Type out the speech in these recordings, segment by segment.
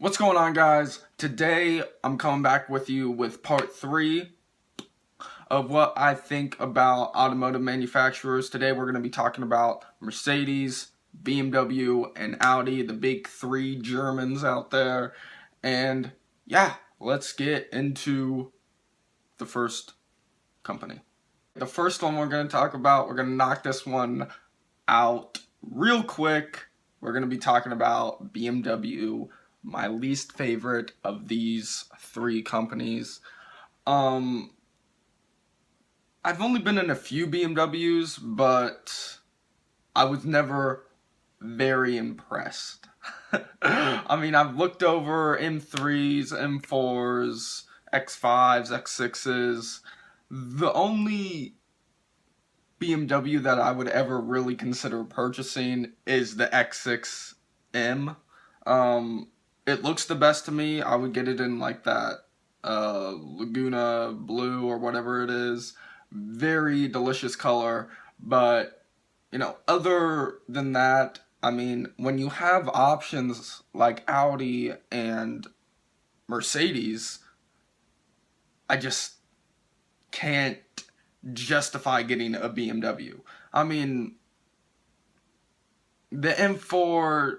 What's going on, guys? Today I'm coming back with you with part 3 of what I think about automotive manufacturers. Today we're going to be talking about Mercedes, BMW, and Audi, the big 3 Germans out there. And yeah, let's get into the first company. The first one we're going to talk about, we're going to knock this one out real quick. We're going to be talking about BMW, my least favorite of these 3 companies. I've only been in a few BMWs, but I was never very impressed. I mean, I've looked over M3s, M4s, X5s, X6s. The only BMW that I would ever really consider purchasing is the X6M. It looks the best to me. I would get it in like that Laguna blue or whatever it is. Very delicious color, but you know, other than that, I mean, when you have options like Audi and Mercedes, I just can't justify getting a BMW. I mean, the M4,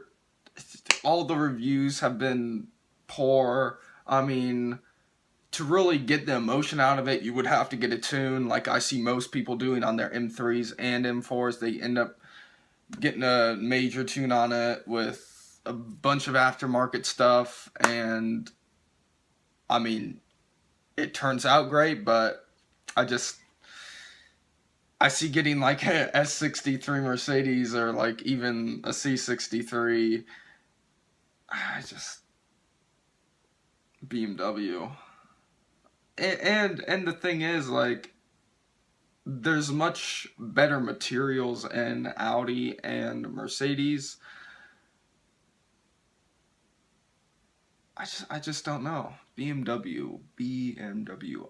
all the reviews have been poor. I mean, to really get the emotion out of it, you would have to get a tune like I see most people doing on their M3s and M4s. They end up getting a major tune on it with a bunch of aftermarket stuff, and I mean, it turns out great, but I see getting like a S63 Mercedes or like even a C63. BMW. And the thing is, like, there's much better materials in Audi and Mercedes. I just don't know. BMW.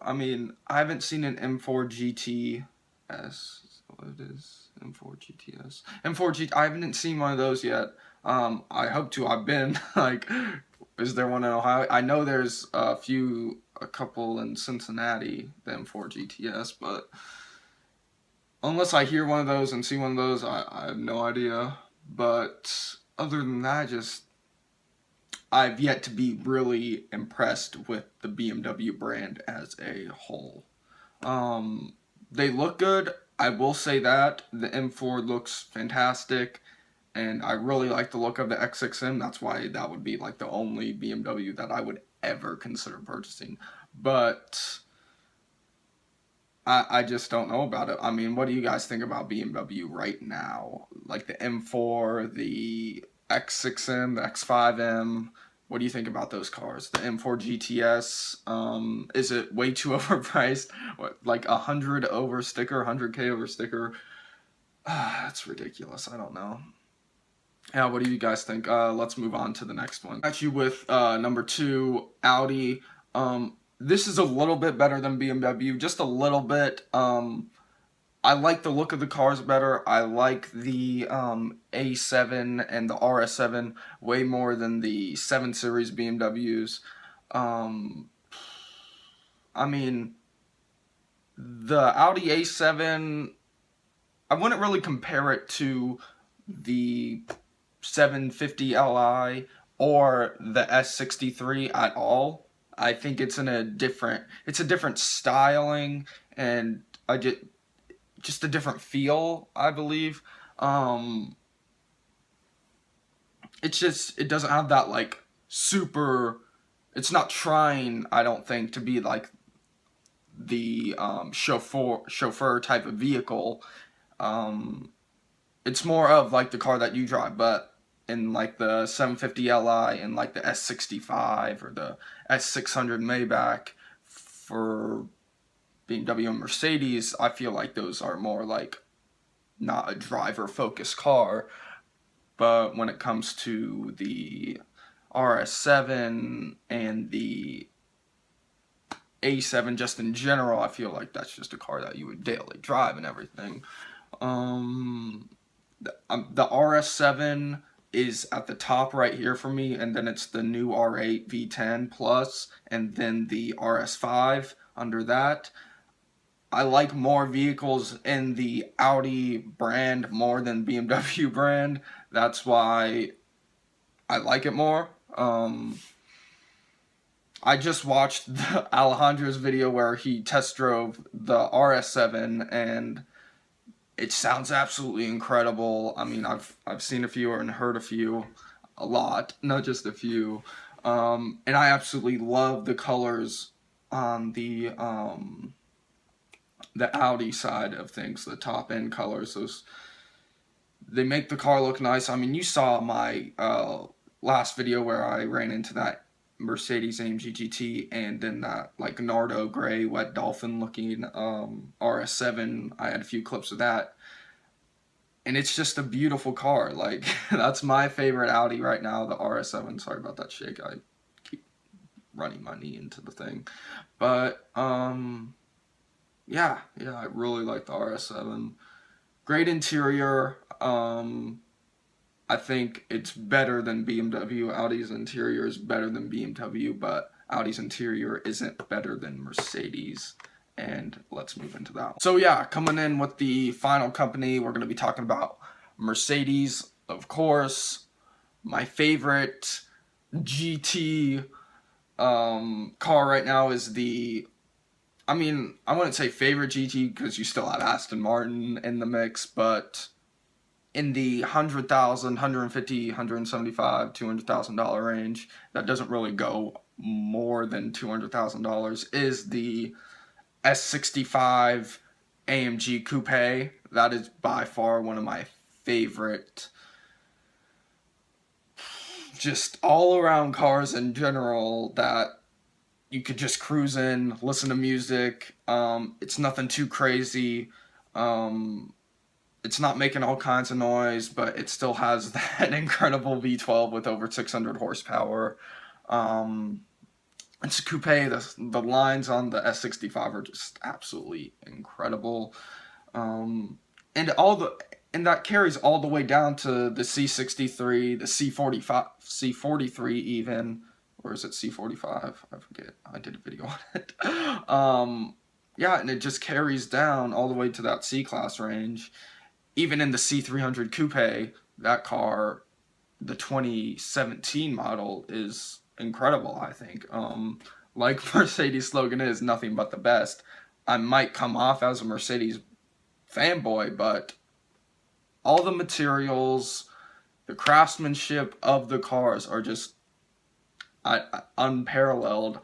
I mean, I haven't seen an M4 GTS. What it is? M4 GTS. M4 GT. I haven't seen one of those yet. I hope to. I've been like, is there one in Ohio? I know there's a couple in Cincinnati, the M4 GTS, but unless I hear one of those and see one of those, I have no idea. But other than that, I've yet to be really impressed with the BMW brand as a whole. They look good. I will say that. The M4 looks fantastic, and I really like the look of the X6M. That's why that would be like the only BMW that I would ever consider purchasing. But I just don't know about it. I mean, what do you guys think about BMW right now? Like the M4, the X6M, the X5M. What do you think about those cars? The M4 GTS, is it way too overpriced? What, like 100 over sticker, 100K over sticker? That's ridiculous. I don't know. Yeah, what do you guys think? Let's move on to the next one. Got you with number 2, Audi. This is a little bit better than BMW, just a little bit. I like the look of the cars better. I like the A7 and the RS7 way more than the 7 Series BMWs. I mean, the Audi A7, I wouldn't really compare it to the 750 Li or the S63 at all. I think it's a different styling, and just a different feel, I believe. It doesn't have that like super, it's not trying, I don't think, to be like the chauffeur type of vehicle. It's more of like the car that you drive, but in like the 750 Li and like the S65 or the S600 Maybach for BMW and Mercedes, I feel like those are more like not a driver-focused car. But when it comes to the RS7 and the A7 just in general, I feel like that's just a car that you would daily drive and everything. The RS7 is at the top right here for me, and then it's the new R8 V10 Plus, and then the RS5 under that. I like more vehicles in the Audi brand more than BMW brand. That's why I like it more. I just watched Alejandro's video where he test drove the RS7, and it sounds absolutely incredible. I mean, I've seen a few and heard a few, a lot, not just a few. And I absolutely love the colors on the Audi side of things, the top end colors. Those, they make the car look nice. I mean, you saw my last video where I ran into that Mercedes AMG GT, and then that like Nardo gray wet dolphin looking RS7. I had a few clips of that, and it's just a beautiful car. Like, that's my favorite Audi right now, the RS7. Sorry about that shake, I keep running my knee into the thing. But yeah, I really like the RS7. Great interior. I think it's better than BMW. Audi's interior is better than BMW, but Audi's interior isn't better than Mercedes. And let's move into that one. So yeah, coming in with the final company, we're going to be talking about Mercedes, of course. My favorite GT car right now is the, I mean, I wouldn't say favorite GT because you still have Aston Martin in the mix, but in the $100,000, $150,000, $175,000, $200,000 range, that doesn't really go more than $200,000, is the S65 AMG coupe. That is by far one of my favorite, just all around cars in general, that you could just cruise in, listen to music. It's nothing too crazy. It's not making all kinds of noise, but it still has that incredible V12 with over 600 horsepower. It's a coupe. The lines on the S65 are just absolutely incredible. And that carries all the way down to the C63, the C45, C43 even, or is it C45? I forget. I did a video on it. Yeah, and it just carries down all the way to that C-Class range. Even in the C300 coupe, that car, the 2017 model, is incredible, I think. Like Mercedes' slogan is, nothing but the best. I might come off as a Mercedes fanboy, but all the materials, the craftsmanship of the cars are just unparalleled,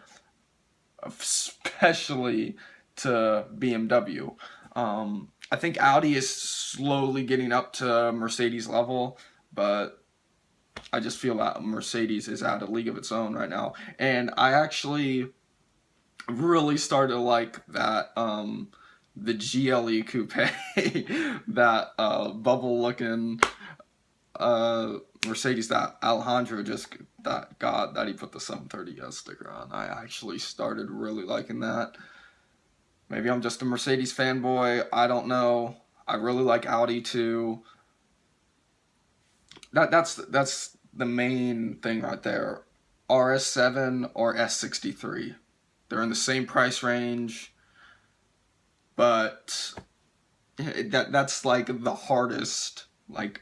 especially to BMW. I think Audi is slowly getting up to Mercedes level, but I just feel that Mercedes is at a league of its own right now. And I actually really started to like that, the GLE coupe, that bubble looking Mercedes that Alejandro just got, that he put the 730S sticker on. I actually started really liking that. Maybe I'm just a Mercedes fanboy. I don't know. I really like Audi too. That's the main thing right there. RS7 or S63. They're in the same price range, but that's like the hardest like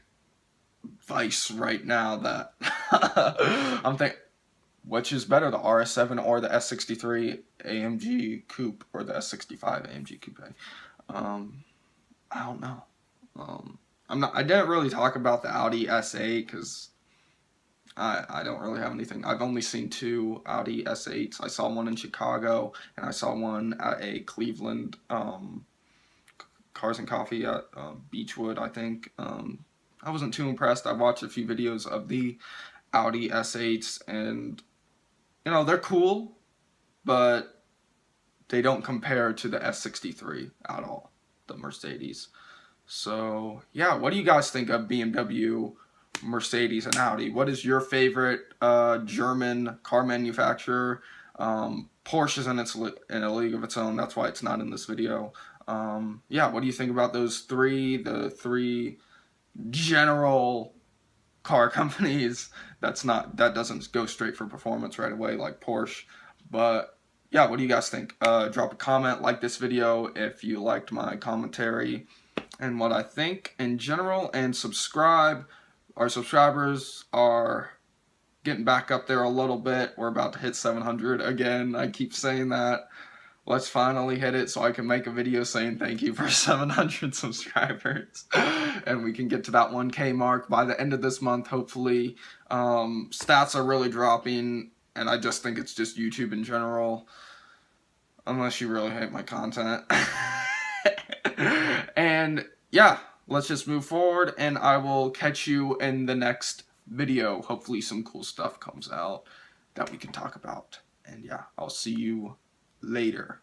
vice right now that I'm thinking. Which is better, the RS7 or the S63 AMG coupe, or the S65 AMG coupe? I don't know. I didn't really talk about the Audi S8 because I don't really have anything. I've only seen two Audi S8s. I saw one in Chicago, and I saw one at a Cleveland Cars and Coffee at Beechwood, I think. I wasn't too impressed. I watched a few videos of the Audi S8s, and you know, they're cool, but they don't compare to the S63 at all, the Mercedes. So yeah, what do you guys think of BMW, Mercedes, and Audi? What is your favorite German car manufacturer? Porsche's in a league of its own. That's why it's not in this video. Yeah, what do you think about those three? The three general car companies, that doesn't go straight for performance right away like Porsche. But yeah, what do you guys think? Drop a comment, like this video if you liked my commentary and what I think in general, and subscribe. Our subscribers are getting back up there a little bit. We're about to hit 700 again. I keep saying that. Let's finally hit it so I can make a video saying thank you for 700 subscribers. And we can get to that 1K mark by the end of this month, hopefully. Stats are really dropping, and I just think it's just YouTube in general. Unless you really hate my content. And yeah, let's just move forward, and I will catch you in the next video. Hopefully some cool stuff comes out that we can talk about. And yeah, I'll see you later.